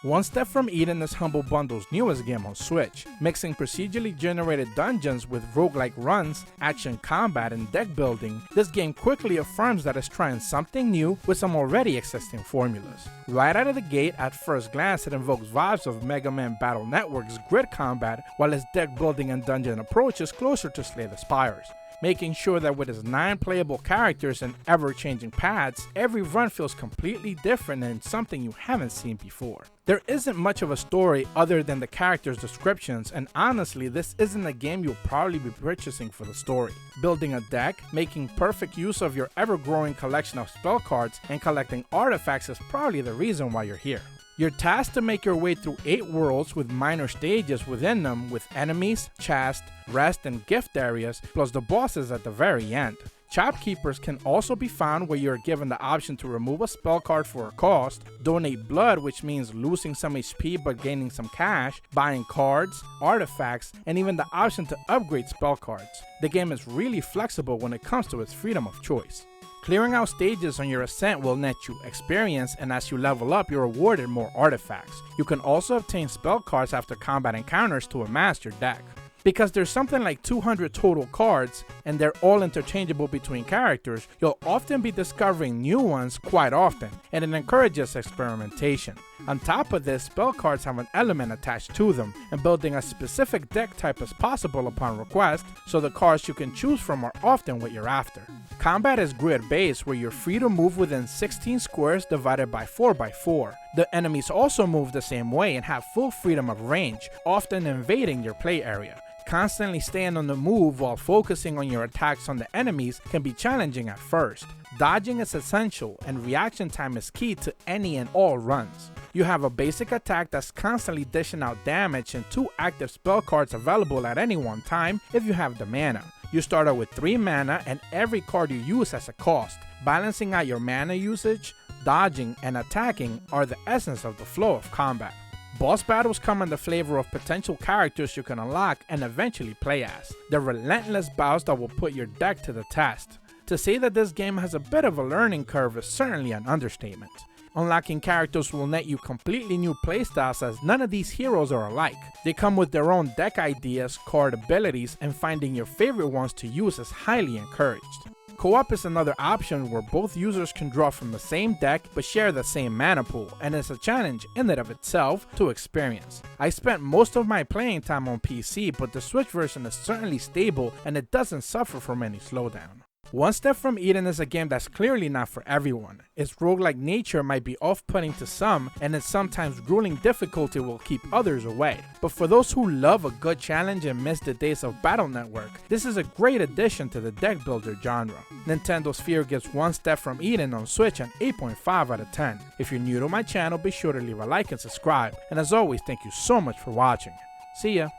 One Step from Eden is Humble Bundle's newest game on Switch, mixing procedurally generated dungeons with roguelike runs, action combat, and deck building. This game quickly affirms that it's trying something new with some already existing formulas. Right out of the gate, at first glance, it invokes vibes of Mega Man Battle Network's grid combat, while its deck building and dungeon approach is closer to Slay the Spires. Making sure that with its 9 playable characters and ever-changing paths, every run feels completely different and something you haven't seen before. There isn't much of a story other than the characters' descriptions, and honestly, this isn't a game you'll probably be purchasing for the story. Building a deck, making perfect use of your ever-growing collection of spell cards, and collecting artifacts is probably the reason why you're here. You're tasked to make your way through 8 worlds with minor stages within them, with enemies, chests, rest, and gift areas, plus the bosses at the very end. Shopkeepers can also be found where you're given the option to remove a spell card for a cost, donate blood, which means losing some HP but gaining some cash, buying cards, artifacts, and even the option to upgrade spell cards. The game is really flexible when it comes to its freedom of choice. Clearing out stages on your ascent will net you experience, and as you level up, you're awarded more artifacts. You can also obtain spell cards after combat encounters to amass your deck. Because there's something like 200 total cards, and they're all interchangeable between characters, you'll often be discovering new ones quite often, and it encourages experimentation. On top of this, spell cards have an element attached to them, and building a specific deck type is possible upon request, so the cards you can choose from are often what you're after. Combat is grid-based, where you're free to move within 16 squares divided by 4x4. The enemies also move the same way and have full freedom of range, often invading your play area. Constantly staying on the move while focusing on your attacks on the enemies can be challenging at first. Dodging is essential, and reaction time is key to any and all runs. You have a basic attack that's constantly dishing out damage and 2 active spell cards available at any one time if you have the mana. You start out with 3 mana, and every card you use has a cost. Balancing out your mana usage, dodging, and attacking are the essence of the flow of combat. Boss battles come in the flavor of potential characters you can unlock and eventually play as. They're relentless bouts that will put your deck to the test. To say that this game has a bit of a learning curve is certainly an understatement. Unlocking characters will net you completely new playstyles, as none of these heroes are alike. They come with their own deck ideas, card abilities, and finding your favorite ones to use is highly encouraged. Co-op is another option where both users can draw from the same deck but share the same mana pool, and it's a challenge in and of itself to experience. I spent most of my playing time on PC, but the Switch version is certainly stable and it doesn't suffer from any slowdown. One Step from Eden is a game that's clearly not for everyone. Its roguelike nature might be off-putting to some, and its sometimes grueling difficulty will keep others away. But for those who love a good challenge and miss the days of Battle Network, this is a great addition to the deck builder genre. Nintendo Sphere gives One Step from Eden on Switch an 8.5 out of 10. If you're new to my channel, be sure to leave a like and subscribe. And as always, thank you so much for watching. See ya!